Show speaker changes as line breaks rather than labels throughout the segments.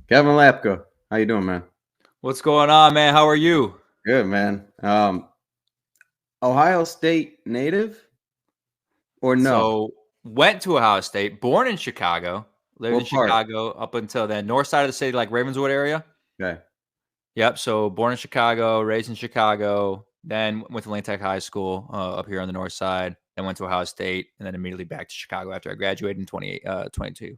Kevin Lapka, how you doing, man?
What's going on, man? How are you?
Good, man. Ohio State native or no?
So, went to Ohio State, born in Chicago, lived in
What part?
Chicago up until then, north side of the city, like Ravenswood area.
Okay,
Yep. So, born in Chicago, raised in Chicago, then went to Lane Tech High School up here on the north side, then went to Ohio State, and then immediately back to Chicago after I graduated in 22.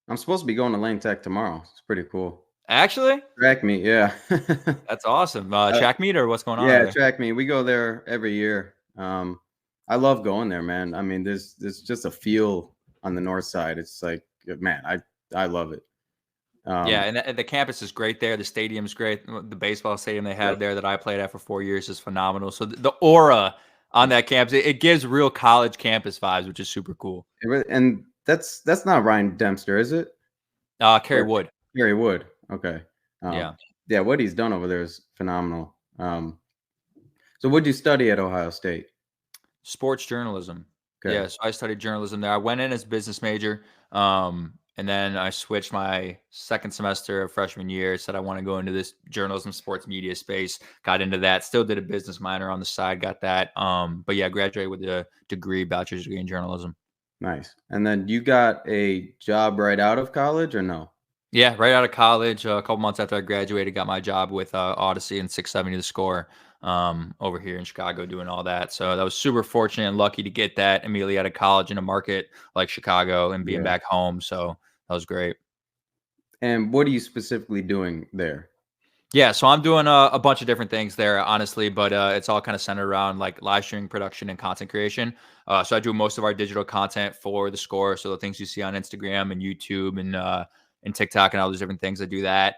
I'm supposed to be going to Lane Tech tomorrow. It's pretty cool.
Actually,
Track meet, yeah,
that's awesome.
uh,
Track meet or what's going on
yeah,
over there?
track meet. We go there every year. I love going there, man. I mean, there's just a feel on the north side. It's like, man, I love it.
Yeah,
Um,
and the campus is great there. The stadium's great. The baseball stadium they
yep.
had there that I played at for 4 years is phenomenal. So the aura on that campus, it gives real college campus vibes, which is super cool.
And that's not Ryan Dempster, is it?
Kerry
Or
Wood.
Gary Wood. Okay. Um,
Yeah.
yeah, what he's done over there is phenomenal. So what'd you study at Ohio State?
Sports journalism.
Okay.
Yeah, so I studied journalism there. I went in as business major, and then I switched my second semester of freshman year. Said I want to go into this journalism, sports media space. Got into that. Still did a business minor on the side. Got that. But yeah, graduated with a degree, bachelor's degree in journalism.
Nice. And then you got a job right out of college or no?
Yeah, right out of college, a couple months after I graduated, got my job with Odyssey and 670 The Score over here in Chicago doing all that. So that was super fortunate and lucky to get that immediately out of college in a market like Chicago and being
Yeah.
back home. So that was great.
And what are you specifically doing there?
Yeah, so I'm doing a bunch of different things there, honestly, but it's all kind of centered around like live streaming production and content creation. So I do most of our digital content for the score. So the things you see on Instagram and YouTube and TikTok and all those different things. I do that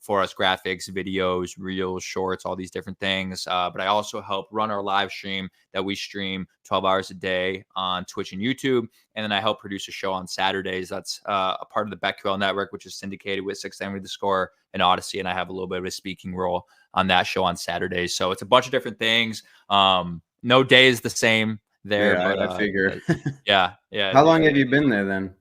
for us: graphics, videos, reels, shorts, all these different things. But I also help run our live stream that we stream 12 hours a day on Twitch and YouTube. And then I help produce a show on Saturdays. That's a part of the BetQL network, which is syndicated with 670 The Score and Odyssey. And I have a little bit of a speaking role on that show on Saturdays. So it's a bunch of different things. No day is the same there,
Yeah,
but
I figure.
yeah,
How long have
definitely.
you been there then?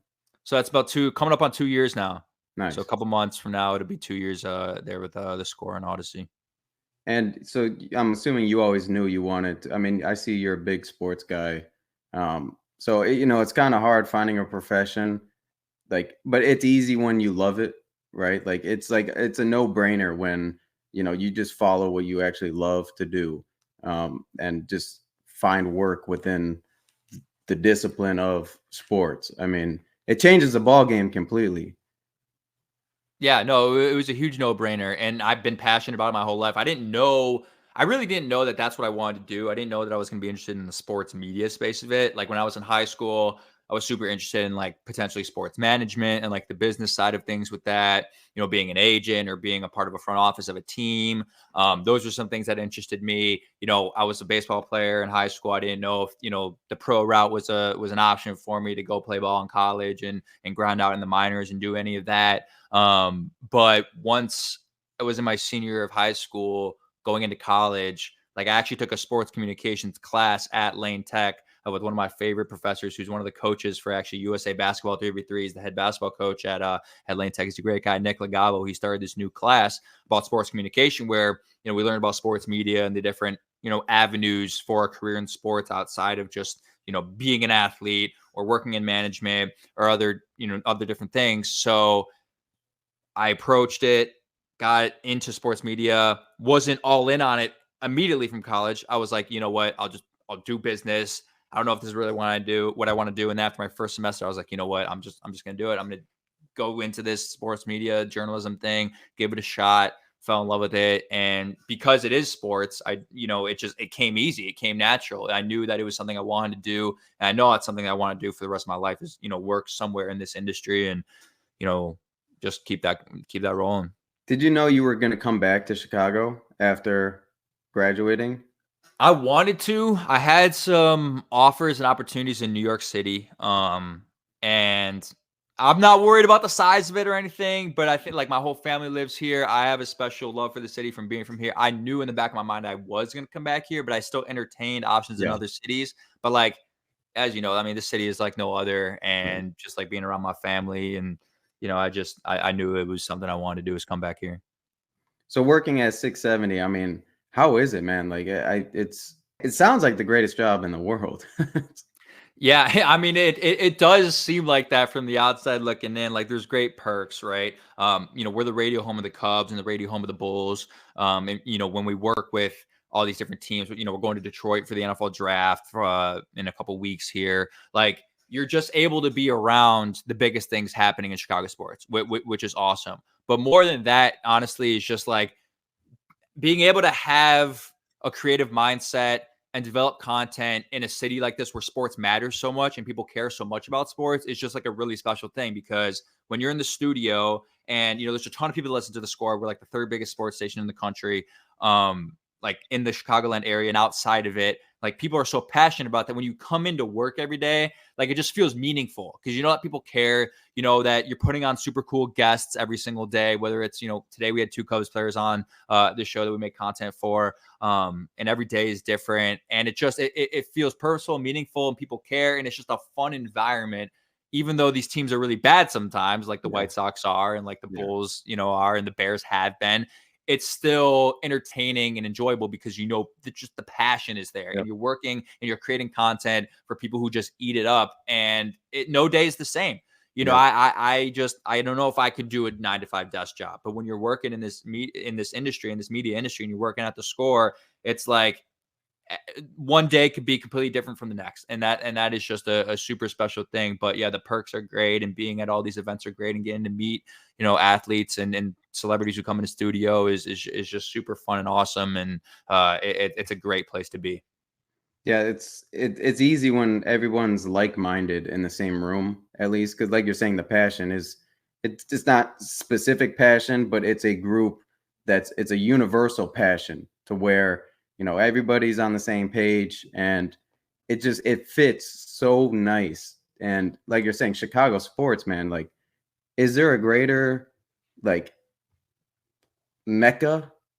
So that's about coming up on 2 years now. So a
Nice.
couple months from now, it'll be 2 years there with the Score and Odyssey.
And so I'm assuming you always knew you wanted to, I mean, I see you're a big sports guy. So it's kind of hard finding a profession like, but it's easy when you love it, right? Like it's a no-brainer when you just follow what you actually love to do, and just find work within the discipline of sports. I mean, it changes the ball game completely.
Yeah, no, it was a huge no-brainer, and I've been passionate about it my whole life. I really didn't know that that's what I wanted to do. I didn't know that I was gonna be interested in the sports media space of it. Like, when I was in high school, I was super interested in, like, potentially sports management and, like, the business side of things with that, being an agent or being a part of a front office of a team. Those were some things that interested me. I was a baseball player in high school. I didn't know if, the pro route was an option for me to go play ball in college and grind out in the minors and do any of that. But once I was in my senior year of high school, going into college, like I actually took a sports communications class at Lane Tech with one of my favorite professors, who's one of the coaches for actually USA Basketball 3v3. He's the head basketball coach at Lane Tech. He's a great guy, Nick Legavo. He started this new class about sports communication where we learned about sports media and the different avenues for a career in sports outside of just being an athlete or working in management or other different things. So I approached it, got into sports media, wasn't all in on it immediately from college. I was like, you know what? I'll do business. I don't know if this is really what I want to do. And after my first semester, I was like, you know what? I'm just gonna do it. I'm gonna go into this sports media journalism thing, give it a shot, fell in love with it. And because it is sports, it came easy. It came natural. I knew that it was something I wanted to do. And I know it's something I want to do for the rest of my life is, work somewhere in this industry and, you know, just keep that rolling.
Did you know you were going to come back to Chicago after graduating?
I wanted to. I had some offers and opportunities in New York City. And I'm not worried about the size of it or anything, but I think like my whole family lives here. I have a special love for the city from being from here. I knew in the back of my mind I was going to come back here, but I still entertained options in
Yeah.
other cities. But like, as you know, I mean, this city is like no other,
Yeah.
and just like being around my family and I knew it was something I wanted to do, is come back here.
So working at 670, I mean, how is it, man? Like it sounds like the greatest job in the world.
Yeah, I mean, it does seem like that from the outside looking in. Like, there's great perks, right? We're the radio home of the Cubs and the radio home of the Bulls. And when we work with all these different teams, we're going to Detroit for the NFL draft in a couple weeks here. Like, you're just able to be around the biggest things happening in Chicago sports, which is awesome. But more than that, honestly, is just like being able to have a creative mindset and develop content in a city like this where sports matters so much and people care so much about sports is just like a really special thing. Because when you're in the studio and there's a ton of people that listen to the Score, we're like the third biggest sports station in the country, like in the Chicagoland area and outside of it. Like, people are so passionate about that. When you come into work every day, like, it just feels meaningful because that people care, that you're putting on super cool guests every single day, whether it's, today we had 2 Cubs players on the show that we make content for. And every day is different. And it feels personal, meaningful, and people care. And it's just a fun environment, even though these teams are really bad sometimes, like the
Yeah.
White Sox are, and like the
Yeah.
Bulls, are, and the Bears have been. It's still entertaining and enjoyable because that just the passion is there,
Yep.
and you're working and you're creating content for people who just eat it up, and no day is the same.
Yep.
I don't know if I could do a 9-to-5 desk job, but when you're working in this industry, in this media industry, and you're working at the Score, it's like one day could be completely different from the next, and that is just a super special thing. But yeah, the perks are great, and being at all these events are great, and getting to meet athletes and celebrities who come in the studio is just super fun and awesome, and it's a great place to be.
Yeah, it's easy when everyone's like-minded in the same room, at least, because like you're saying, the passion is it's not specific passion, but it's a group it's a universal passion to where everybody's on the same page, and it fits so nice. And like you're saying, Chicago sports, man, like, is there a greater like mecca